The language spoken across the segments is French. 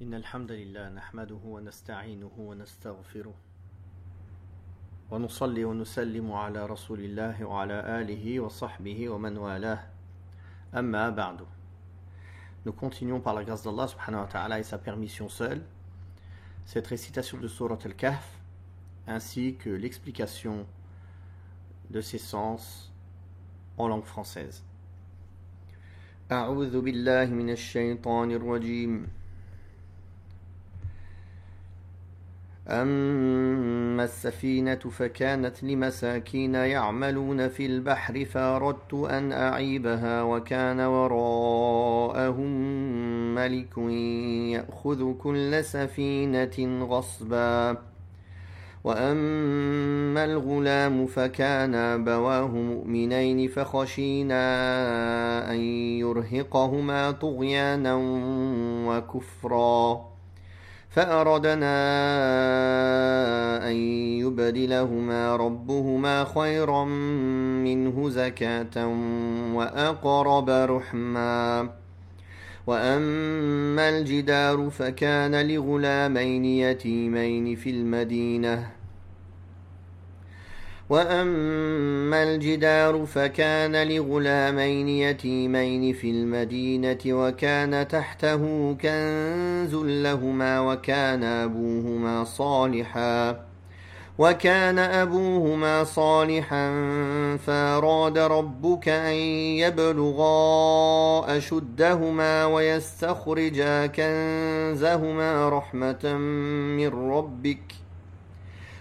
إن الحمد لله نحمده ونستعينه ونستغفره ونصلي ونسلم على رسول الله وعلى آله وصحبه ومن والاه أما بعد. Nous continuons par la grâce d'Allah subhanahu wa ta'ala et sa permission seule cette récitation de Surat al-Kahf ainsi que l'explication de ses sens en langue française. أعوذ بالله من الشيطان الرجيم. أما السفينة فكانت لمساكين يعملون في البحر فأردت أن أعيبها وكان وراءهم ملك يأخذ كل سفينة غصبا وأما الغلام فكان أبواه مؤمنين فخشينا أن يرهقهما طغيانا وكفرا فأردنا أن يبدلهما ربهما خيرا منه زكاة وأقرب رحما وأما الجدار فكان لغلامين يتيمين في المدينة وكان تحته كنز لهما وكان أبوهما صالحا فأراد ربك أن يبلغا أشدهما ويستخرجا كنزهما رحمة من ربك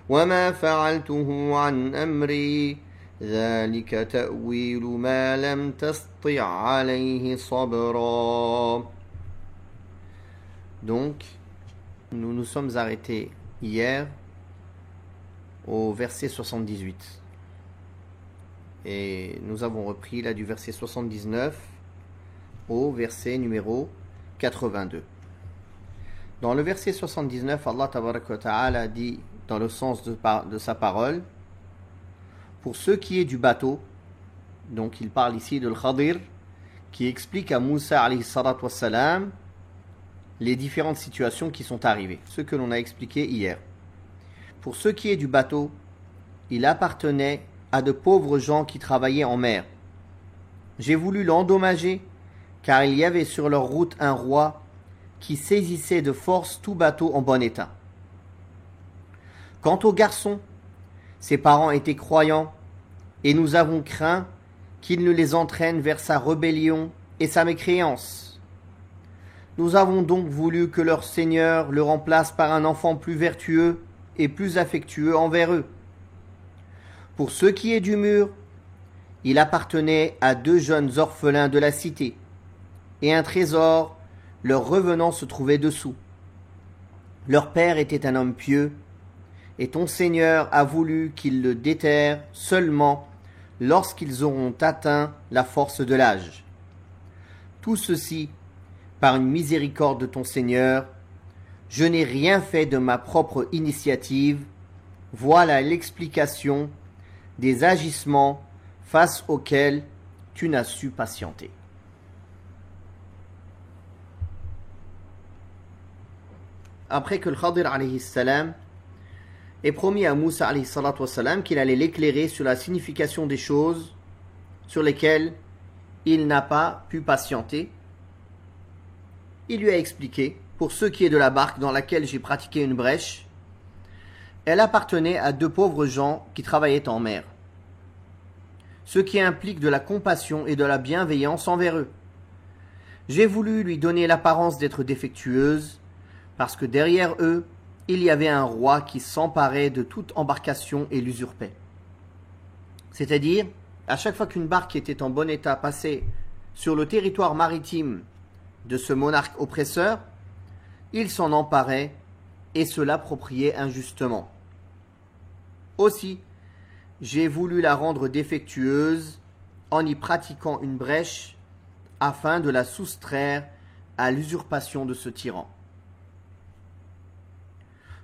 وما فعلته عن أمري ذلك تأويل ما لم تسطع عليه صبرا. Donc, nous nous sommes arrêtés hier au verset 78. Et nous avons repris là du verset 79 au verset numéro 82. Dans le verset 79, Allah Tabaraka wa Ta'ala dit dans le sens de sa parole, pour ce qui est du bateau, donc il parle ici de l'Khadir, qui explique à Moussa alayhi salatu wassalam les différentes situations qui sont arrivées, ce que l'on a expliqué hier. Pour ce qui est du bateau, il appartenait à de pauvres gens qui travaillaient en mer. J'ai voulu l'endommager, car il y avait sur leur route un roi qui saisissait de force tout bateau en bon état. Quant au garçon, ses parents étaient croyants, et nous avons craint qu'il ne les entraîne vers sa rébellion et sa mécréance. Nous avons donc voulu que leur Seigneur le remplace par un enfant plus vertueux et plus affectueux envers eux. Pour ce qui est du mur, il appartenait à deux jeunes orphelins de la cité, et un trésor leur revenant se trouvait dessous. Leur père était un homme pieux, et ton Seigneur a voulu qu'ils le déterrent seulement lorsqu'ils auront atteint la force de l'âge. Tout ceci par une miséricorde de ton Seigneur. Je n'ai rien fait de ma propre initiative. Voilà l'explication des agissements face auxquels tu n'as su patienter. Après que le Khadir alayhi salam ait promis à Moussa alayhi salatu wassalam qu'il allait l'éclairer sur la signification des choses sur lesquelles il n'a pas pu patienter, il lui a expliqué, pour ce qui est de la barque dans laquelle j'ai pratiqué une brèche, elle appartenait à deux pauvres gens qui travaillaient en mer, ce qui implique de la compassion et de la bienveillance envers eux. J'ai voulu lui donner l'apparence d'être défectueuse, parce que derrière eux, il y avait un roi qui s'emparait de toute embarcation et l'usurpait. C'est-à-dire, à chaque fois qu'une barque était en bon état passait sur le territoire maritime de ce monarque oppresseur, il s'en emparait et se l'appropriait injustement. Aussi, j'ai voulu la rendre défectueuse en y pratiquant une brèche afin de la soustraire à l'usurpation de ce tyran.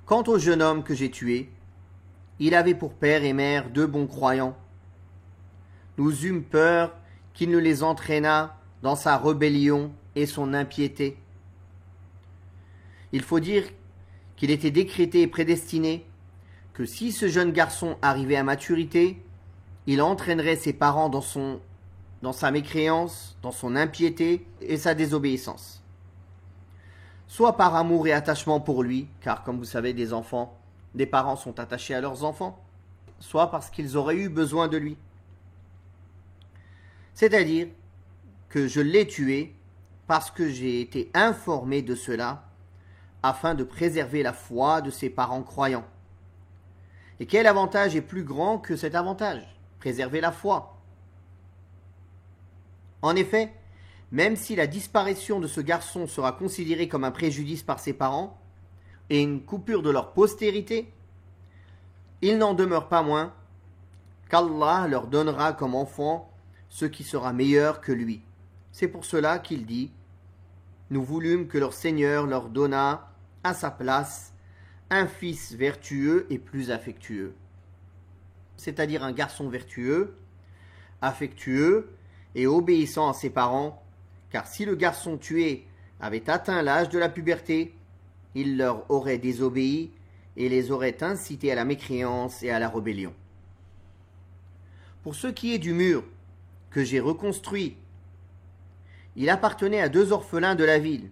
Quant au jeune homme que j'ai tué, il avait pour père et mère deux bons croyants. Nous eûmes peur qu'il ne les entraînât dans sa rébellion et son impiété. Il faut dire qu'il était décrété et prédestiné que si ce jeune garçon arrivait à maturité, il entraînerait ses parents dans sa mécréance, dans son impiété et sa désobéissance. Soit par amour et attachement pour lui, car comme vous savez, des parents sont attachés à leurs enfants, soit parce qu'ils auraient eu besoin de lui. C'est-à-dire que je l'ai tué parce que j'ai été informé de cela afin de préserver la foi de ses parents croyants. Et quel avantage est plus grand que cet avantage? Préserver la foi. En effet, même si la disparition de ce garçon sera considérée comme un préjudice par ses parents et une coupure de leur postérité, il n'en demeure pas moins qu'Allah leur donnera comme enfant ce qui sera meilleur que lui. C'est pour cela qu'il dit « Nous voulûmes que leur Seigneur leur donnât à sa place un fils vertueux et plus affectueux. » C'est-à-dire un garçon vertueux, affectueux et obéissant à ses parents, car si le garçon tué avait atteint l'âge de la puberté, il leur aurait désobéi et les aurait incités à la mécréance et à la rébellion. Pour ce qui est du mur que j'ai reconstruit, il appartenait à 2 orphelins de la ville,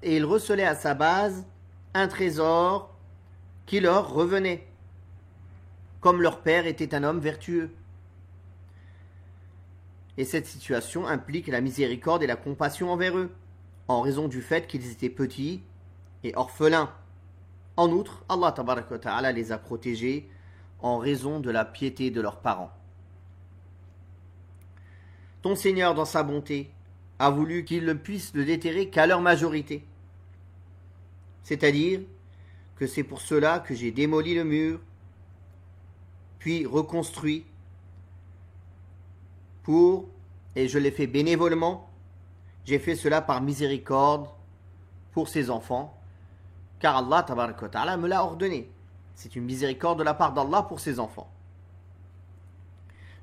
et il recelait à sa base un trésor qui leur revenait, comme leur père était un homme vertueux. Et cette situation implique la miséricorde et la compassion envers eux, en raison du fait qu'ils étaient petits et orphelins. En outre, Allah tabaraka wa ta'ala les a protégés en raison de la piété de leurs parents. Ton Seigneur, dans sa bonté, a voulu qu'ils ne puissent le déterrer qu'à leur majorité. C'est-à-dire que c'est pour cela que j'ai démoli le mur, puis reconstruit, et je l'ai fait bénévolement, j'ai fait cela par miséricorde pour ses enfants, car Allah tabaraka wa ta'ala me l'a ordonné. C'est une miséricorde de la part d'Allah pour ses enfants.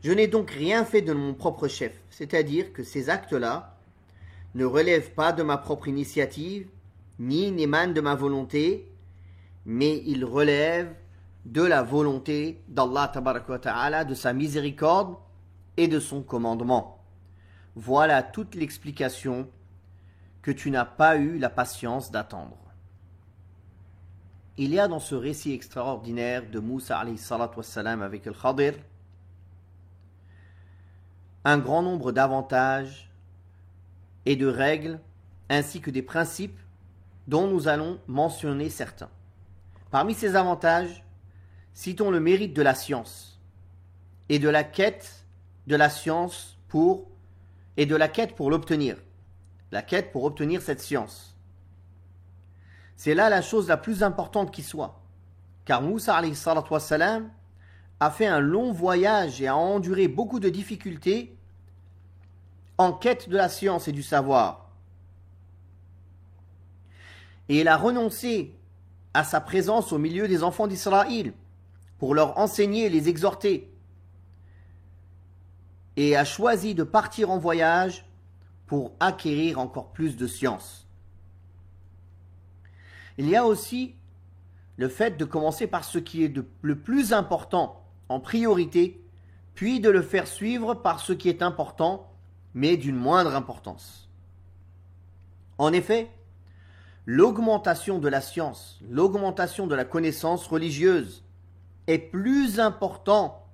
Je n'ai donc rien fait de mon propre chef, c'est-à-dire que ces actes-là ne relèvent pas de ma propre initiative, ni n'émanent de ma volonté, mais ils relèvent de la volonté d'Allah tabaraka wa ta'ala, de sa miséricorde et de son commandement. Voilà toute l'explication que tu n'as pas eu la patience d'attendre. Il y a dans ce récit extraordinaire de Moussa alayhi salatu wassalam avec le Khadir un grand nombre d'avantages et de règles ainsi que des principes dont nous allons mentionner certains. Parmi ces avantages, citons le mérite de la science et de la quête de la science pour l'obtenir. La quête pour obtenir cette science. C'est là la chose la plus importante qui soit. Car Moussa alayhi salatu wassalam a fait un long voyage et a enduré beaucoup de difficultés en quête de la science et du savoir. Et il a renoncé à sa présence au milieu des enfants d'Israël pour leur enseigner et les exhorter. Et a choisi de partir en voyage pour acquérir encore plus de science. Il y a aussi le fait de commencer par ce qui est le plus important en priorité, puis de le faire suivre par ce qui est important, mais d'une moindre importance. En effet, l'augmentation de la science, l'augmentation de la connaissance religieuse est plus important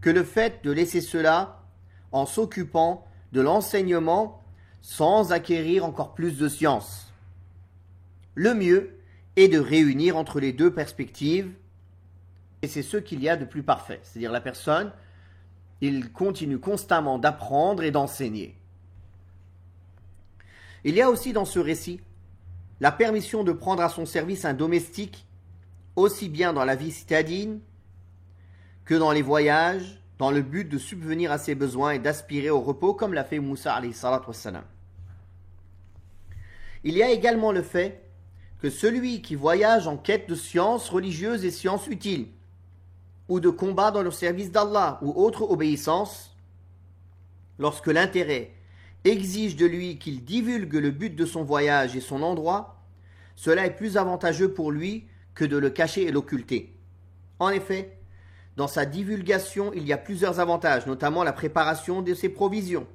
que le fait de laisser cela en s'occupant de l'enseignement sans acquérir encore plus de science. Le mieux est de réunir entre les deux perspectives, et c'est ce qu'il y a de plus parfait. C'est-à-dire la personne, il continue constamment d'apprendre et d'enseigner. Il y a aussi dans ce récit la permission de prendre à son service un domestique, aussi bien dans la vie citadine que dans les voyages, dans le but de subvenir à ses besoins et d'aspirer au repos, comme l'a fait Moussa alayhi salatu wassalam. Il y a également le fait que celui qui voyage en quête de sciences religieuses et sciences utiles, ou de combat dans le service d'Allah ou autre obéissance, lorsque l'intérêt exige de lui qu'il divulgue le but de son voyage et son endroit, cela est plus avantageux pour lui que de le cacher et l'occulter. En effet, dans sa divulgation, il y a plusieurs avantages, notamment la préparation de ses provisions,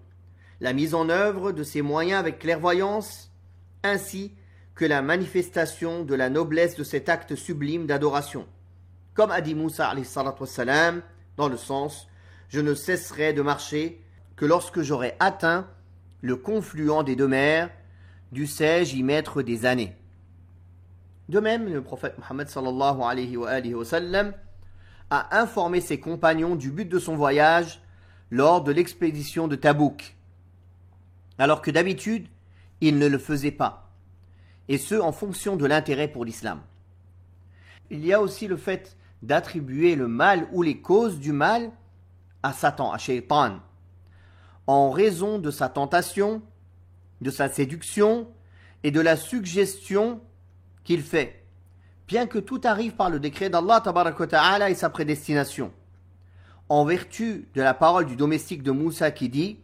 la mise en œuvre de ses moyens avec clairvoyance, ainsi que la manifestation de la noblesse de cet acte sublime d'adoration. Comme a dit Moussa alayhi salatu wassalam, dans le sens « Je ne cesserai de marcher que lorsque j'aurai atteint le confluent des deux mers, dussé-je y mettre des années. » De même, le prophète Mohammed sallallahu alayhi wa sallam a informé ses compagnons du but de son voyage lors de l'expédition de Tabouk, alors que d'habitude, il ne le faisait pas, et ce en fonction de l'intérêt pour l'islam. Il y a aussi le fait d'attribuer le mal ou les causes du mal à Satan, à Shaitan, en raison de sa tentation, de sa séduction et de la suggestion qu'il fait, bien que tout arrive par le décret d'Allah tabaraka wa ta'ala et sa prédestination, en vertu de la parole du domestique de Moussa qui dit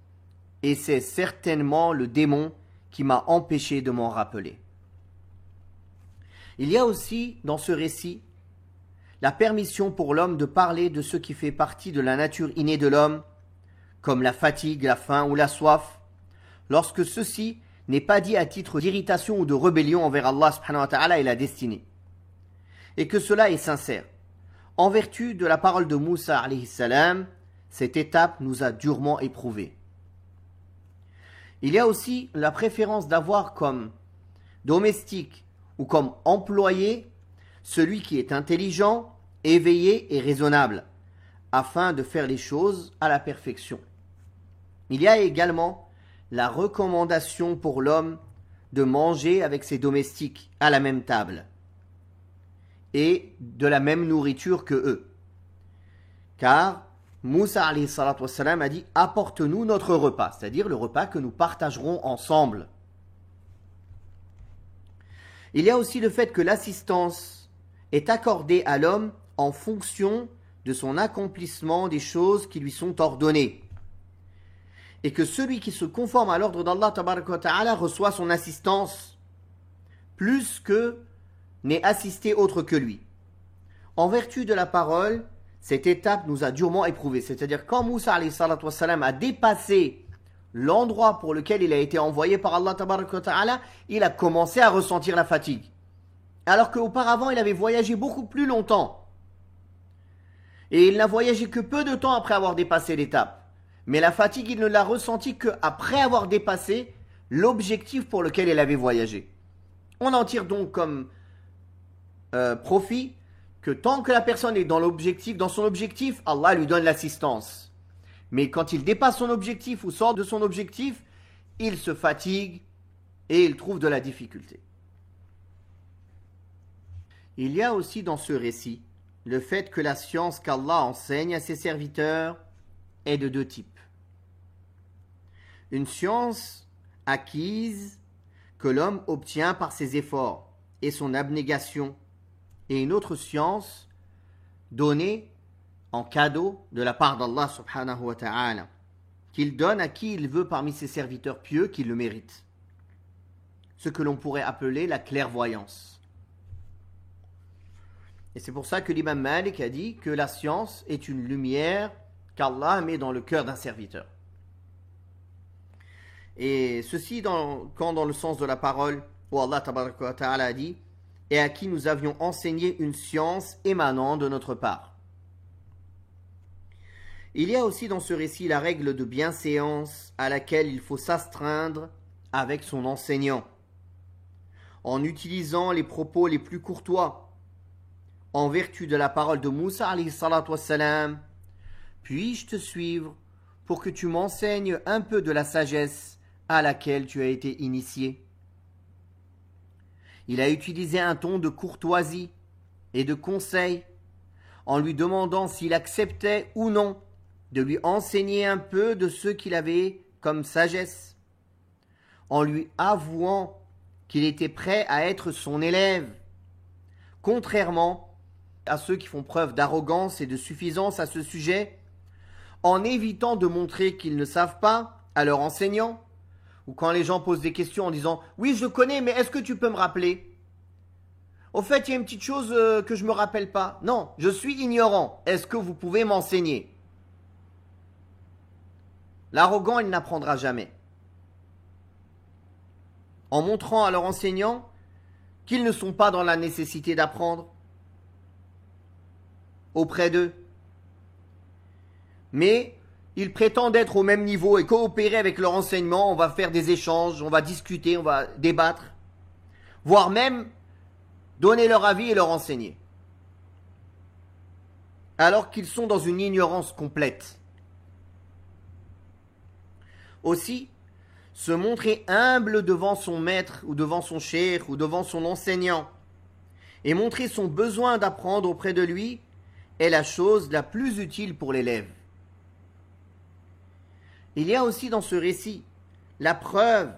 « Et c'est certainement le démon qui m'a empêché de m'en rappeler. » Il y a aussi dans ce récit la permission pour l'homme de parler de ce qui fait partie de la nature innée de l'homme, comme la fatigue, la faim ou la soif, lorsque ceci n'est pas dit à titre d'irritation ou de rébellion envers Allah subhanahu wa ta'ala et la destinée, et que cela est sincère. En vertu de la parole de Moussa alayhi salam, cette étape nous a durement éprouvés. Il y a aussi la préférence d'avoir comme domestique ou comme employé celui qui est intelligent, éveillé et raisonnable, afin de faire les choses à la perfection. Il y a également la recommandation pour l'homme de manger avec ses domestiques à la même table et de la même nourriture que eux. Car Moussa alayhi salatu wassalam a dit « Apporte-nous notre repas », c'est-à-dire le repas que nous partagerons ensemble. Il y a aussi le fait que l'assistance est accordée à l'homme en fonction de son accomplissement des choses qui lui sont ordonnées, et que celui qui se conforme à l'ordre d'Allah tabaraka wa ta'ala reçoit son assistance plus que n'est assisté autre que lui. En vertu de la parole, cette étape nous a durement éprouvés. C'est-à-dire quand Moussa alayhi salatu wassalam a dépassé l'endroit pour lequel il a été envoyé par Allah tabaraka wa ta'ala, il a commencé à ressentir la fatigue. Alors qu'auparavant, il avait voyagé beaucoup plus longtemps. Et il n'a voyagé que peu de temps après avoir dépassé l'étape. Mais la fatigue, il ne l'a ressentie qu'après avoir dépassé l'objectif pour lequel il avait voyagé. On en tire donc comme profit que tant que la personne est dans son objectif, Allah lui donne l'assistance. Mais quand il dépasse son objectif ou sort de son objectif, il se fatigue et il trouve de la difficulté. Il y a aussi dans ce récit le fait que la science qu'Allah enseigne à ses serviteurs est de deux types. Une science acquise que l'homme obtient par ses efforts et son abnégation, et une autre science donnée en cadeau de la part d'Allah subhanahu wa ta'ala, qu'il donne à qui il veut parmi ses serviteurs pieux qui le méritent. Ce que l'on pourrait appeler la clairvoyance. Et c'est pour ça que l'imam Malik a dit que la science est une lumière qu'Allah met dans le cœur d'un serviteur. Et ceci quand dans le sens de la parole où Allah tabaraka wa ta'ala a dit « et à qui nous avions enseigné une science émanant de notre part ». Il y a aussi dans ce récit la règle de bienséance à laquelle il faut s'astreindre avec son enseignant, en utilisant les propos les plus courtois, en vertu de la parole de Moussa alayhi salatu wassalam, « Puis-je te suivre pour que tu m'enseignes un peu de la sagesse à laquelle tu as été initié ?» Il a utilisé un ton de courtoisie et de conseil, en lui demandant s'il acceptait ou non de lui enseigner un peu de ce qu'il avait comme sagesse, en lui avouant qu'il était prêt à être son élève, contrairement à ceux qui font preuve d'arrogance et de suffisance à ce sujet, en évitant de montrer qu'ils ne savent pas à leur enseignant, Ou quand les gens posent des questions en disant « Oui, je connais, mais est-ce que tu peux me rappeler ?» Au fait, il y a une petite chose que je ne me rappelle pas. Non, je suis ignorant. Est-ce que vous pouvez m'enseigner? L'arrogant, il n'apprendra jamais. En montrant à leurs enseignants qu'ils ne sont pas dans la nécessité d'apprendre auprès d'eux. Mais ils prétendent être au même niveau et coopérer avec leur enseignement. On va faire des échanges, on va discuter, on va débattre, voire même donner leur avis et leur enseigner. Alors qu'ils sont dans une ignorance complète. Aussi, se montrer humble devant son maître ou devant son cheikh ou devant son enseignant et montrer son besoin d'apprendre auprès de lui est la chose la plus utile pour l'élève. Il y a aussi dans ce récit la preuve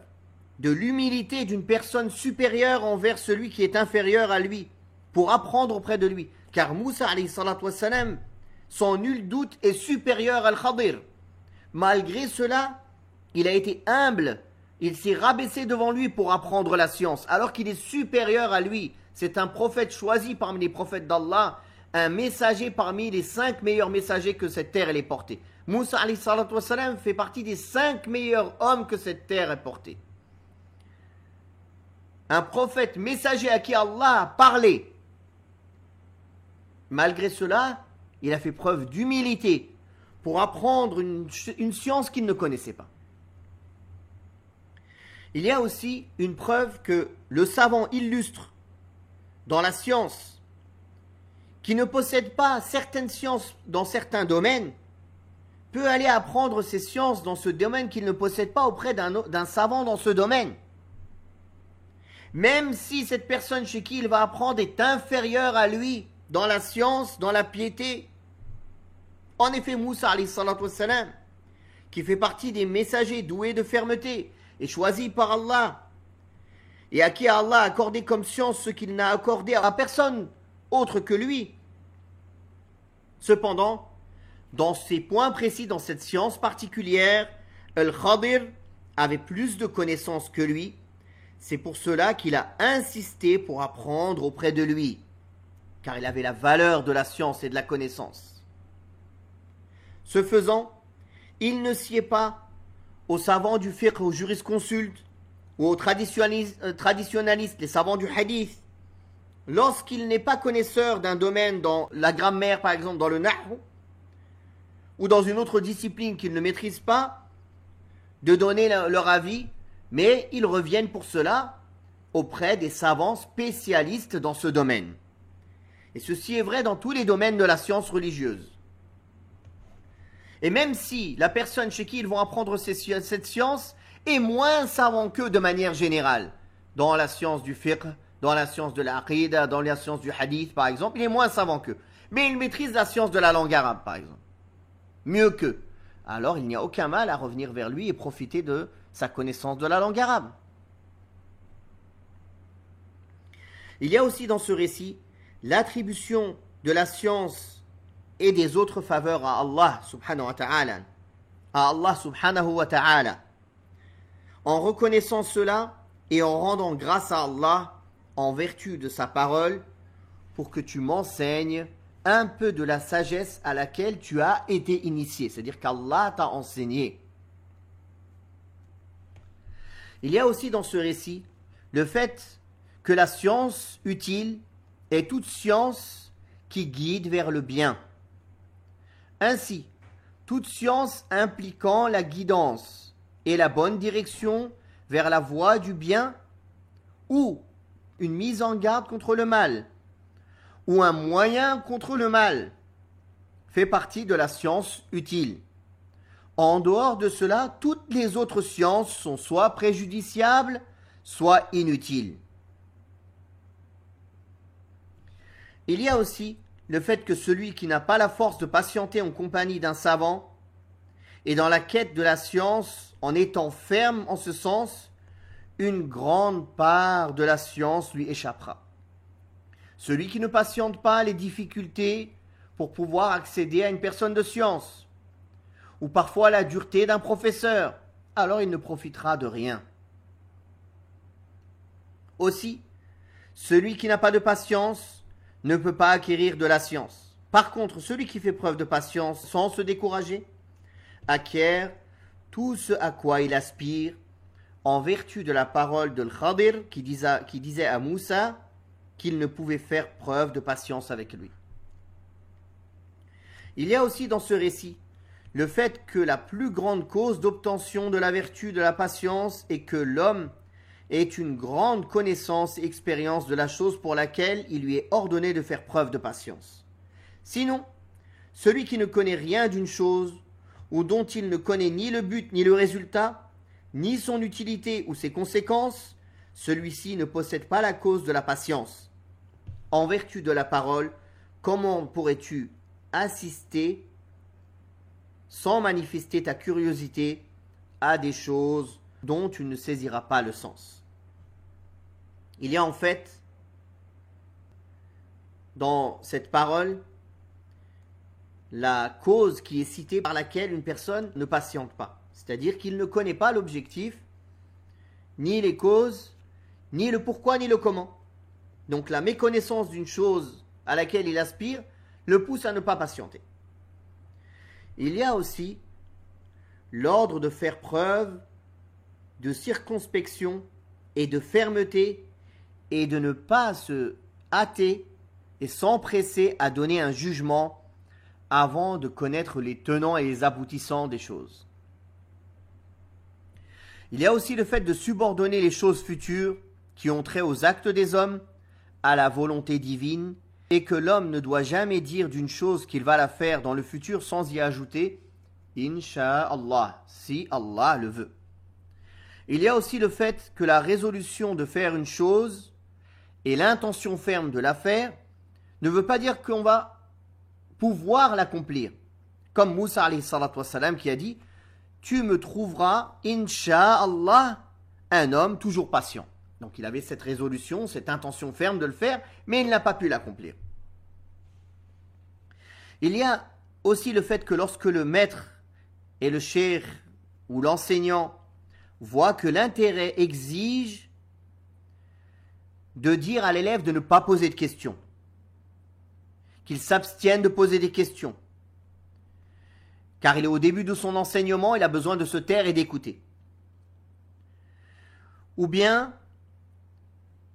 de l'humilité d'une personne supérieure envers celui qui est inférieur à lui pour apprendre auprès de lui. Car Moussa alayhi salatu wassalam, sans nul doute, est supérieur à Al-Khadir. Malgré cela, il a été humble, il s'est rabaissé devant lui pour apprendre la science, alors qu'il est supérieur à lui. C'est un prophète choisi parmi les prophètes d'Allah, un messager parmi les 5 meilleurs messagers que cette terre ait porté. Moussa alayhi salatu wassalam fait partie des 5 meilleurs hommes que cette terre ait porté. Un prophète messager à qui Allah a parlé. Malgré cela, il a fait preuve d'humilité pour apprendre une science qu'il ne connaissait pas. Il y a aussi une preuve que le savant illustre dans la science, qui ne possède pas certaines sciences dans certains domaines, peut aller apprendre ces sciences dans ce domaine qu'il ne possède pas auprès d'un savant dans ce domaine. Même si cette personne chez qui il va apprendre est inférieure à lui dans la science, dans la piété. En effet, Moussa alayhi salatu wassalam, qui fait partie des messagers doués de fermeté, est choisi par Allah, et à qui Allah a accordé comme science ce qu'il n'a accordé à personne autre que lui. Cependant, dans ces points précis, dans cette science particulière, Al-Khadir avait plus de connaissances que lui. C'est pour cela qu'il a insisté pour apprendre auprès de lui, car il avait la valeur de la science et de la connaissance. Ce faisant, il ne sied pas aux savants du fiqh, aux jurisconsultes, ou aux traditionalistes, les savants du hadith, lorsqu'il n'est pas connaisseur d'un domaine dans la grammaire, par exemple dans le nahw, ou dans une autre discipline qu'il ne maîtrise pas, de donner leur avis, mais ils reviennent pour cela auprès des savants spécialistes dans ce domaine. Et ceci est vrai dans tous les domaines de la science religieuse. Et même si la personne chez qui ils vont apprendre cette science est moins savant qu'eux de manière générale, dans la science du fiqh, dans la science de l'aqida, dans la science du hadith par exemple, il est moins savant qu'eux. Mais il maîtrise la science de la langue arabe par exemple, mieux qu'eux. Alors il n'y a aucun mal à revenir vers lui et profiter de sa connaissance de la langue arabe. Il y a aussi dans ce récit l'attribution de la science et des autres faveurs à Allah subhanahu wa ta'ala, en reconnaissant cela et en rendant grâce à Allah en vertu de sa parole pour que tu m'enseignes un peu de la sagesse à laquelle tu as été initié, c'est-à-dire qu'Allah t'a enseigné. Il y a aussi dans ce récit le fait que la science utile est toute science qui guide vers le bien. Ainsi, toute science impliquant la guidance et la bonne direction vers la voie du bien ou une mise en garde contre le mal ou un moyen contre le mal fait partie de la science utile. En dehors de cela, toutes les autres sciences sont soit préjudiciables, soit inutiles. Il y a aussi le fait que celui qui n'a pas la force de patienter en compagnie d'un savant et dans la quête de la science, en étant ferme en ce sens, une grande part de la science lui échappera. Celui qui ne patiente pas les difficultés pour pouvoir accéder à une personne de science, ou parfois la dureté d'un professeur, alors il ne profitera de rien. Aussi, celui qui n'a pas de patience ne peut pas acquérir de la science. Par contre, celui qui fait preuve de patience sans se décourager acquiert tout ce à quoi il aspire en vertu de la parole de Khadir qui disait à Moussa qu'il ne pouvait faire preuve de patience avec lui. Il y a aussi dans ce récit le fait que la plus grande cause d'obtention de la vertu de la patience est que l'homme ait une grande connaissance et expérience de la chose pour laquelle il lui est ordonné de faire preuve de patience. Sinon, celui qui ne connaît rien d'une chose ou dont il ne connaît ni le but ni le résultat, ni son utilité ou ses conséquences, celui-ci ne possède pas la cause de la patience. En vertu de la parole, comment pourrais-tu assister sans manifester ta curiosité à des choses dont tu ne saisiras pas le sens? Il y a en fait dans cette parole la cause qui est citée par laquelle une personne ne patiente pas. C'est-à-dire qu'il ne connaît pas l'objectif, ni les causes, ni le pourquoi, ni le comment. Donc la méconnaissance d'une chose à laquelle il aspire le pousse à ne pas patienter. Il y a aussi l'ordre de faire preuve de circonspection et de fermeté et de ne pas se hâter et s'empresser à donner un jugement avant de connaître les tenants et les aboutissants des choses. Il y a aussi le fait de subordonner les choses futures qui ont trait aux actes des hommes à la volonté divine et que l'homme ne doit jamais dire d'une chose qu'il va la faire dans le futur sans y ajouter « Inch'Allah » si Allah le veut. Il y a aussi le fait que la résolution de faire une chose et l'intention ferme de la faire ne veut pas dire qu'on va pouvoir l'accomplir. Comme Moussa alayhi salatu wassalam qui a dit « Tu me trouveras, Inch'Allah, un homme toujours patient ». Donc il avait cette résolution, cette intention ferme de le faire, mais il n'a pas pu l'accomplir. Il y a aussi le fait que lorsque le maître et le cheikh ou l'enseignant voient que l'intérêt exige de dire à l'élève de ne pas poser de questions, qu'il s'abstienne de poser des questions, car il est au début de son enseignement, il a besoin de se taire et d'écouter. Ou bien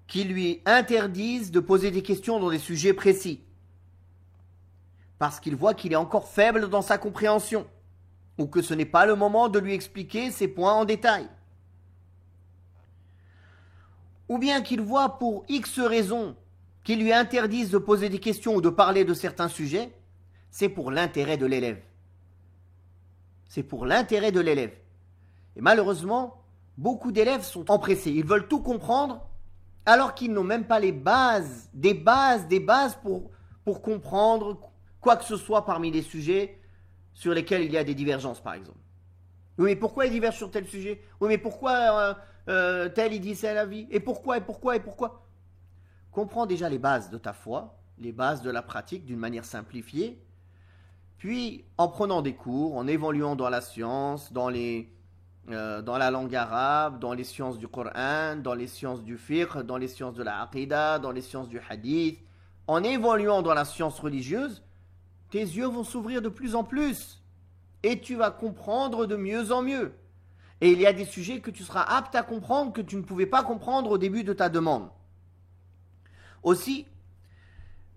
qu'ils lui interdisent de poser des questions dans des sujets précis, parce qu'il voit qu'il est encore faible dans sa compréhension, ou que ce n'est pas le moment de lui expliquer ces points en détail. Ou bien qu'il voit pour X raisons qu'ils lui interdisent de poser des questions ou de parler de certains sujets, c'est pour l'intérêt de l'élève. C'est pour l'intérêt de l'élève. Et malheureusement, beaucoup d'élèves sont empressés. Ils veulent tout comprendre alors qu'ils n'ont même pas les bases, des bases pour comprendre quoi que ce soit parmi les sujets sur lesquels il y a des divergences, par exemple. Oui, mais pourquoi il diverge sur tel sujet? Oui, mais pourquoi tel il dit c'est la vie? Et pourquoi? Comprends déjà les bases de ta foi, les bases de la pratique d'une manière simplifiée, puis en prenant des cours, en évoluant dans la science, dans la langue arabe, dans les sciences du Coran, dans les sciences du fiqh, dans les sciences de la aqidah, dans les sciences du hadith, en évoluant dans la science religieuse, tes yeux vont s'ouvrir de plus en plus et tu vas comprendre de mieux en mieux. Et il y a des sujets que tu seras apte à comprendre que tu ne pouvais pas comprendre au début de ta demande. Aussi,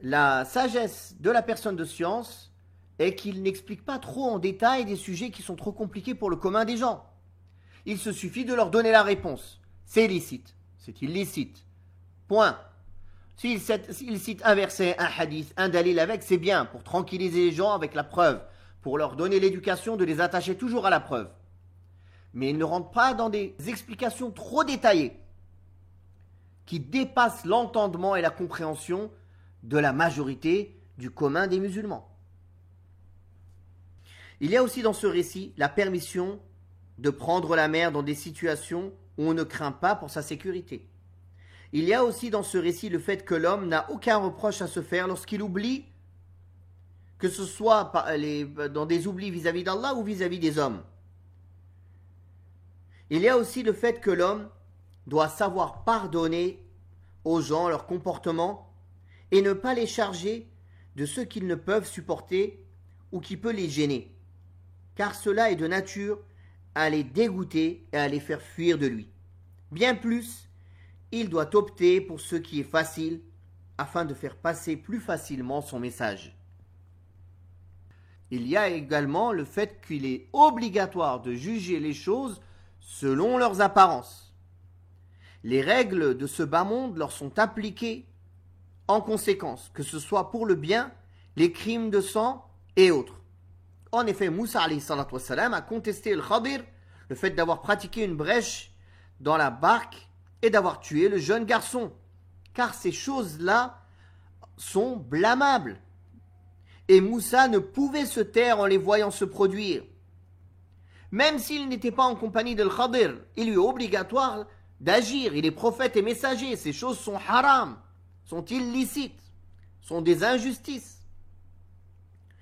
la sagesse de la personne de science est qu'il n'explique pas trop en détail des sujets qui sont trop compliqués pour le commun des gens. Il se suffit de leur donner la réponse. C'est licite, c'est illicite. Point. S'il cite un verset, un hadith, un dalil avec, c'est bien pour tranquilliser les gens avec la preuve, pour leur donner l'éducation de les attacher toujours à la preuve. Mais il ne rentre pas dans des explications trop détaillées qui dépassent l'entendement et la compréhension de la majorité du commun des musulmans. Il y a aussi dans ce récit la permission de prendre la mer dans des situations où on ne craint pas pour sa sécurité. Il y a aussi dans ce récit le fait que l'homme n'a aucun reproche à se faire lorsqu'il oublie, que ce soit dans des oublis vis-à-vis d'Allah ou vis-à-vis des hommes. Il y a aussi le fait que l'homme doit savoir pardonner aux gens leur comportement et ne pas les charger de ce qu'ils ne peuvent supporter ou qui peut les gêner, car cela est de nature à les dégoûter et à les faire fuir de lui. Bien plus, il doit opter pour ce qui est facile afin de faire passer plus facilement son message. Il y a également le fait qu'il est obligatoire de juger les choses selon leurs apparences. Les règles de ce bas monde leur sont appliquées en conséquence, que ce soit pour le bien, les crimes de sang et autres. En effet, Moussa alayhi salatu wassalam a contesté le Khadir, le fait d'avoir pratiqué une brèche dans la barque et d'avoir tué le jeune garçon, car ces choses-là sont blâmables. Et Moussa ne pouvait se taire en les voyant se produire. Même s'il n'était pas en compagnie de Khadir, il lui est obligatoire d'agir. Il est prophète et messager. Ces choses sont haram, sont illicites, sont des injustices.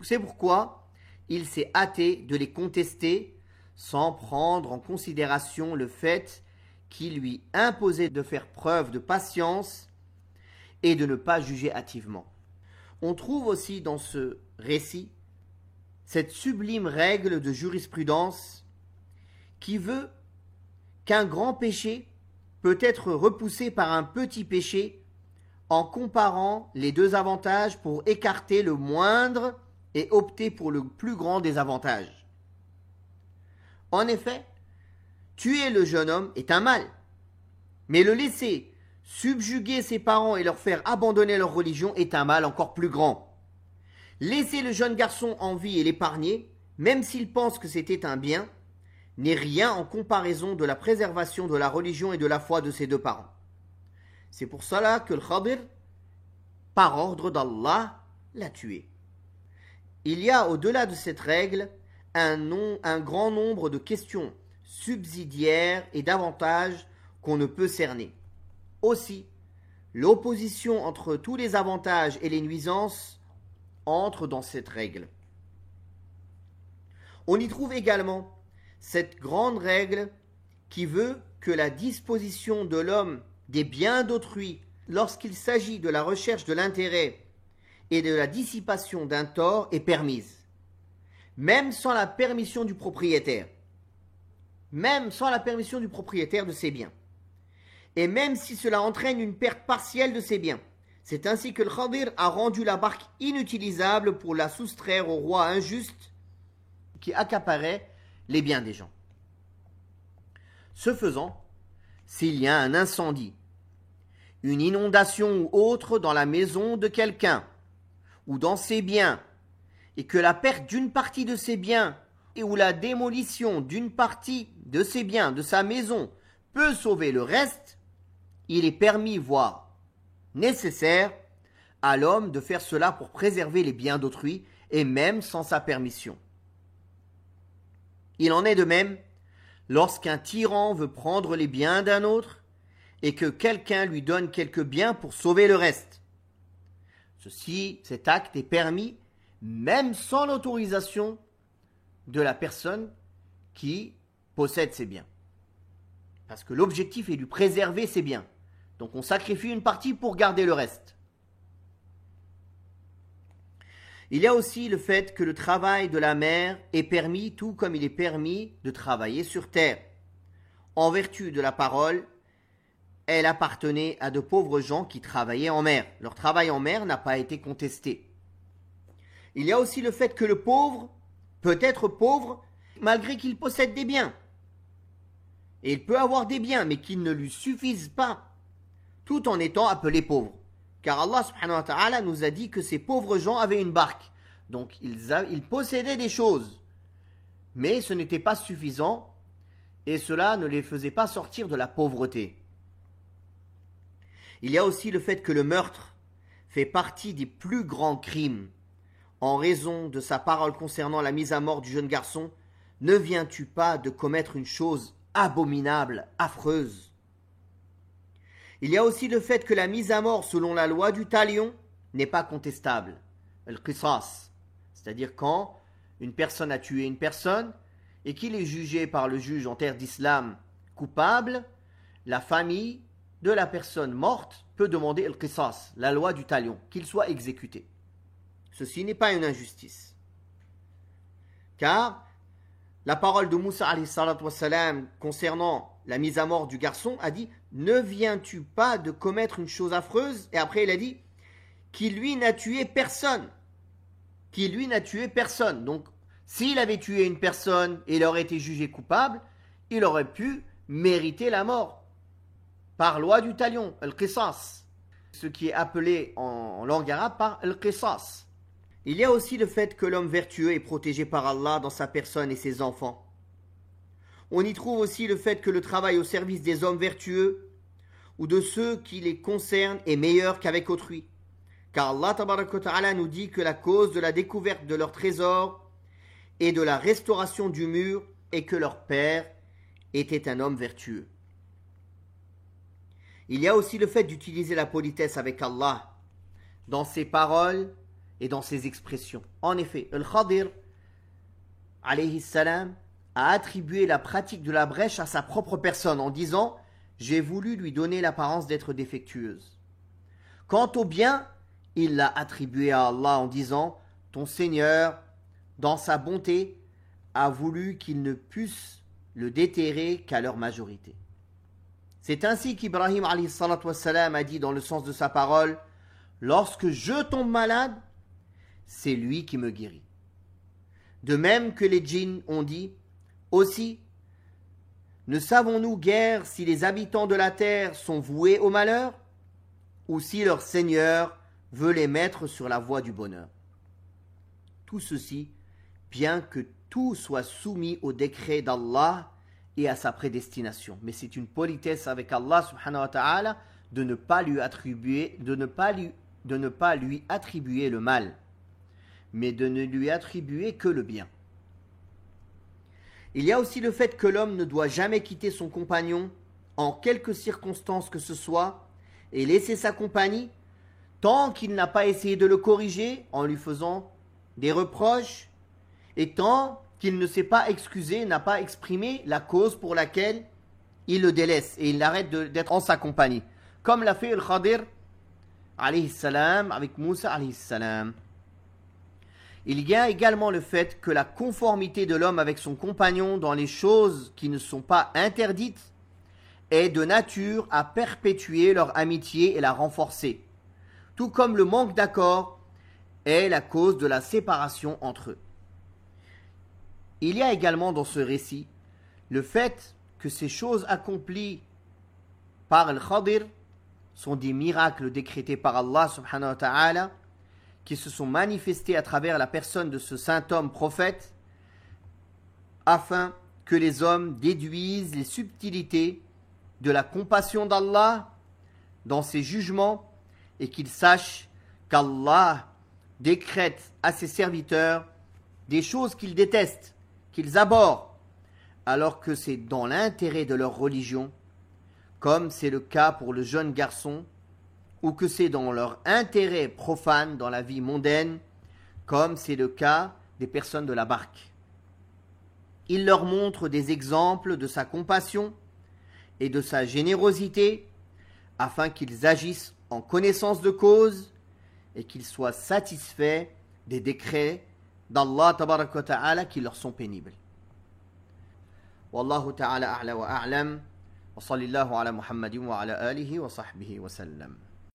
C'est pourquoi il s'est hâté de les contester sans prendre en considération le fait qu'il lui imposait de faire preuve de patience et de ne pas juger hâtivement. On trouve aussi dans ce récit cette sublime règle de jurisprudence qui veut qu'un grand péché peut être repoussé par un petit péché en comparant les deux avantages pour écarter le moindre et opter pour le plus grand des avantages. En effet, tuer le jeune homme est un mal, mais le laisser subjuguer ses parents et leur faire abandonner leur religion est un mal encore plus grand. Laisser le jeune garçon en vie et l'épargner, même s'il pense que c'était un bien, n'est rien en comparaison de la préservation de la religion et de la foi de ses deux parents. C'est pour cela que le Khadir, par ordre d'Allah, l'a tué. Il y a au-delà de cette règle un grand nombre de questions subsidiaires et d'avantages qu'on ne peut cerner. Aussi, l'opposition entre tous les avantages et les nuisances entre dans cette règle. On y trouve également cette grande règle qui veut que la disposition de l'homme des biens d'autrui lorsqu'il s'agit de la recherche de l'intérêt et de la dissipation d'un tort est permise, même sans la permission du propriétaire, de ses biens. Et même si cela entraîne une perte partielle de ses biens. C'est ainsi que le Khadir a rendu la barque inutilisable pour la soustraire au roi injuste qui accaparait les biens des gens. Ce faisant, s'il y a un incendie, une inondation ou autre dans la maison de quelqu'un ou dans ses biens, et que la perte d'une partie de ses biens ou la démolition d'une partie de ses biens, de sa maison, peut sauver le reste, il est permis, voire nécessaire, à l'homme de faire cela pour préserver les biens d'autrui, et même sans sa permission. Il en est de même lorsqu'un tyran veut prendre les biens d'un autre, et que quelqu'un lui donne quelques biens pour sauver le reste. Cet acte est permis, même sans l'autorisation de la personne qui possède ces biens. Parce que l'objectif est de préserver ses biens. Donc on sacrifie une partie pour garder le reste. Il y a aussi le fait que le travail de la mer est permis tout comme il est permis de travailler sur terre. En vertu de la parole, elle appartenait à de pauvres gens qui travaillaient en mer. Leur travail en mer n'a pas été contesté. Il y a aussi le fait que le pauvre peut être pauvre malgré qu'il possède des biens. Et il peut avoir des biens, mais qui ne lui suffisent pas, tout en étant appelé pauvre. Car Allah subhanahu wa ta'ala nous a dit que ces pauvres gens avaient une barque. Donc ils possédaient des choses. Mais ce n'était pas suffisant et cela ne les faisait pas sortir de la pauvreté. Il y a aussi le fait que le meurtre fait partie des plus grands crimes. En raison de sa parole concernant la mise à mort du jeune garçon, ne viens-tu pas de commettre une chose abominable, affreuse? Il y a aussi le fait que la mise à mort selon la loi du talion n'est pas contestable. El qisas, c'est-à-dire quand une personne a tué une personne et qu'il est jugé par le juge en terre d'islam coupable, la famille de la personne morte peut demander le qisas, la loi du talion, qu'il soit exécuté. Ceci n'est pas une injustice. Car la parole de Moussa alayhi salatu wassalam concernant la mise à mort du garçon a dit « Ne viens-tu pas de commettre une chose affreuse ?» Et après il a dit « Qui lui n'a tué personne. » Qui lui n'a tué personne. Donc s'il avait tué une personne et il aurait été jugé coupable, il aurait pu mériter la mort. Par loi du talion, al-qisas. Ce qui est appelé en langue arabe par al-qisas. Il y a aussi le fait que l'homme vertueux est protégé par Allah dans sa personne et ses enfants. On y trouve aussi le fait que le travail au service des hommes vertueux ou de ceux qui les concernent est meilleur qu'avec autrui. Car Allah tabaraka wa ta'ala nous dit que la cause de la découverte de leur trésor et de la restauration du mur est que leur père était un homme vertueux. Il y a aussi le fait d'utiliser la politesse avec Allah dans ses paroles et dans ses expressions. En effet, Al-Khadir alayhi salam a attribué la pratique de la brèche à sa propre personne en disant « J'ai voulu lui donner l'apparence d'être défectueuse ». Quant au bien, il l'a attribué à Allah en disant « Ton Seigneur, dans sa bonté, a voulu qu'ils ne puissent le déterrer qu'à leur majorité. » C'est ainsi qu'Ibrahim alayhi salatu wassalam a dit dans le sens de sa parole « Lorsque je tombe malade, c'est lui qui me guérit. » De même que les djinns ont dit aussi, ne savons-nous guère si les habitants de la terre sont voués au malheur ou si leur Seigneur veut les mettre sur la voie du bonheur. Tout ceci, bien que tout soit soumis au décret d'Allah et à sa prédestination. Mais c'est une politesse avec Allah subhanahu wa ta'ala de ne pas lui attribuer le mal, mais de ne lui attribuer que le bien. Il y a aussi le fait que l'homme ne doit jamais quitter son compagnon en quelque circonstance que ce soit et laisser sa compagnie tant qu'il n'a pas essayé de le corriger en lui faisant des reproches et tant qu'il ne s'est pas excusé, n'a pas exprimé la cause pour laquelle il le délaisse et il arrête d'être en sa compagnie. Comme l'a fait Al-Khadir alayhi salam avec Moussa alayhi salam. Il y a également le fait que la conformité de l'homme avec son compagnon dans les choses qui ne sont pas interdites est de nature à perpétuer leur amitié et la renforcer, tout comme le manque d'accord est la cause de la séparation entre eux. Il y a également dans ce récit le fait que ces choses accomplies par Al-Khadir sont des miracles décrétés par Allah subhanahu wa ta'ala qui se sont manifestés à travers la personne de ce saint homme prophète afin que les hommes déduisent les subtilités de la compassion d'Allah dans ses jugements et qu'ils sachent qu'Allah décrète à ses serviteurs des choses qu'ils détestent, qu'ils abhorrent, alors que c'est dans l'intérêt de leur religion, comme c'est le cas pour le jeune garçon, ou que c'est dans leur intérêt profane dans la vie mondaine, comme c'est le cas des personnes de la barque. Il leur montre des exemples de sa compassion et de sa générosité, afin qu'ils agissent en connaissance de cause et qu'ils soient satisfaits des décrets d'Allah tabaraka wa ta'ala qui leur sont pénibles. Wallahu ta'ala a'la wa a'lam wa sallallahu ala Muhammadin wa ala alihi wa sahbihi wa sallam.